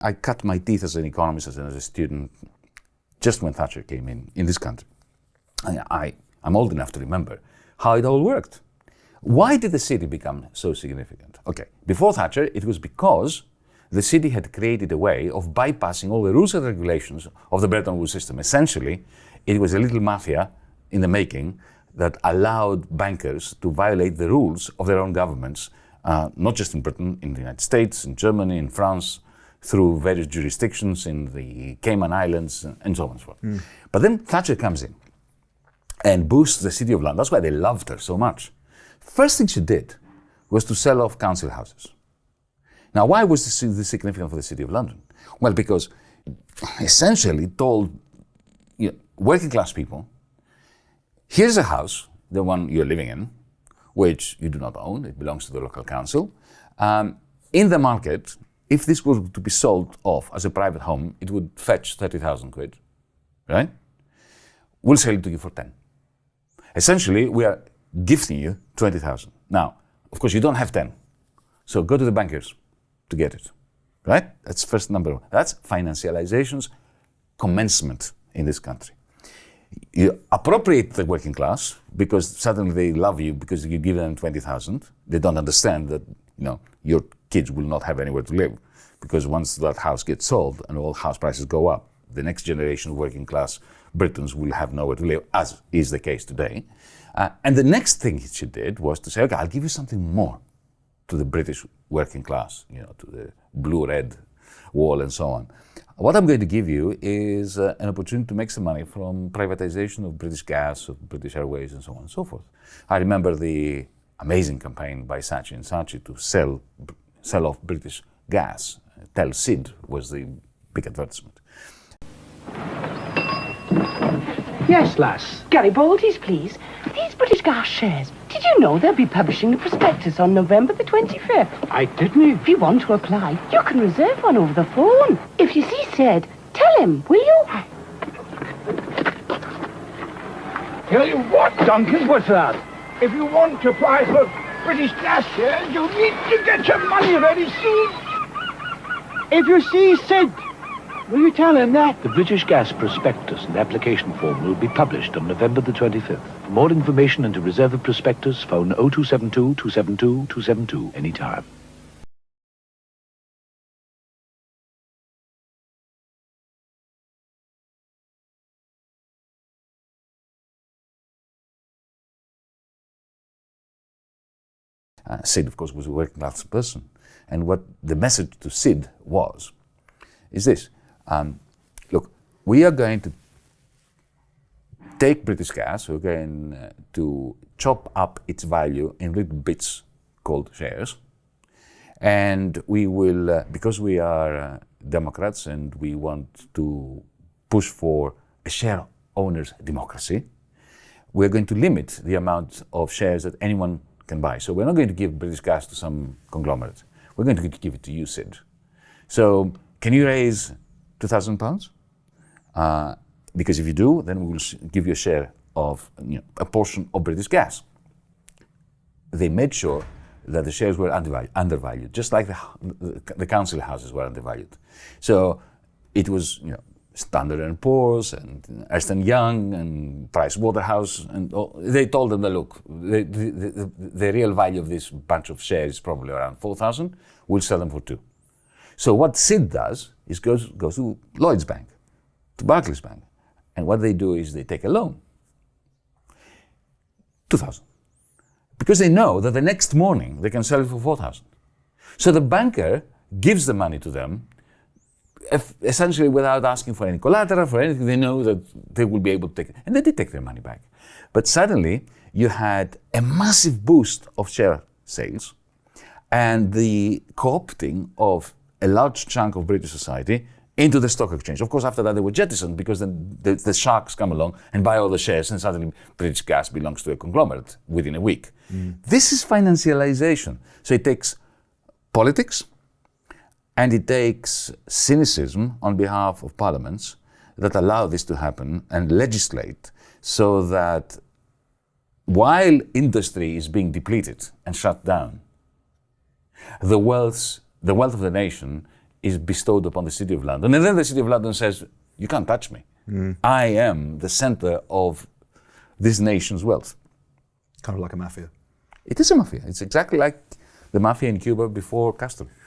I cut my teeth as an economist, as a student, just when Thatcher came in this country. I'm old enough to remember how it all worked. Why did the city become so significant? Okay, before Thatcher, it was because the city had created a way of bypassing all the rules and regulations of the Bretton Woods system. Essentially, it was a little mafia in the making that allowed bankers to violate the rules of their own governments, not just in Britain, in the United States, in Germany, in France, through various jurisdictions in the Cayman Islands, and so on and so forth. But then Thatcher comes in and boosts the city of London. That's why they loved her so much. First thing she did was to sell off council houses. Now, why was this significant for the city of London? Well, because essentially told working class people, here's a house, the one you're living in, which you do not own, it belongs to the local council. In the market, if this were to be sold off as a private home, it would fetch 30,000 quid, right? We'll sell it to you for 10. Essentially, we are gifting you 20,000. Now, of course, you don't have 10. So go to the bankers to get it, right? That's first number one. That's financialization's commencement in this country. You appropriate the working class because suddenly they love you because you give them 20,000. They don't understand that, your kids will not have anywhere to live because once that house gets sold and all house prices go up, the next generation of working class Britons will have nowhere to live, as is the case today. And the next thing she did was to say, okay, I'll give you something more to the British working class, to the blue-red wall and so on. What I'm going to give you is an opportunity to make some money from privatization of British Gas, of British Airways, and so on and so forth. I remember the amazing campaign by Saatchi and Saatchi to sell off British gas. Tell Sid was the big advertisement. Yes, lass. Garibaldi's, please. These British Gas shares, did you know they'll be publishing the prospectus on November the 25th? I didn't. If you want to apply, you can reserve one over the phone. If you see Sid, tell him, will you? Tell you what, Duncan, what's that? If you want to apply for British Gas shares, you need to get your money ready soon. If you see Sid, will you tell him that? The British Gas prospectus and application form will be published on November the 25th. For more information and to reserve a prospectus, phone 0272 272 272 anytime. Sid, of course, was a working class person. And what the message to Sid was, is this. Look, we are going to take British Gas, we're going to chop up its value in little bits called shares. And we will, because we are Democrats and we want to push for a share owners democracy, we're going to limit the amount of shares that anyone can buy. So we're not going to give British Gas to some conglomerate. We're going to give it to you, Sid. So can you raise £2,000? Because if you do, then we will give you a share of a portion of British Gas. They made sure that the shares were undervalued, just like the council houses were undervalued. So it was, Standard & Poor's and Ernst & Young and Price Waterhouse, and they told them that, look, the real value of this bunch of shares is probably around 4,000. We'll sell them for 2. So what Sid does is goes to Lloyds Bank, to Barclays Bank, and what they do is they take a loan, 2,000, because they know that the next morning they can sell it for 4,000. So the banker gives the money to them, essentially without asking for any collateral, for anything. They know that they will be able to take it. And they did take their money back. But suddenly, you had a massive boost of share sales and the co-opting of a large chunk of British society into the stock exchange. Of course, after that, they were jettisoned because then the sharks come along and buy all the shares and suddenly British Gas belongs to a conglomerate within a week. This is financialization. So it takes politics, and it takes cynicism on behalf of parliaments that allow this to happen and legislate so that while industry is being depleted and shut down, the wealth of the nation is bestowed upon the City of London. And then the City of London says, you can't touch me. I am the center of this nation's wealth. Kind of like a mafia. It is a mafia. It's exactly like the mafia in Cuba before Castro.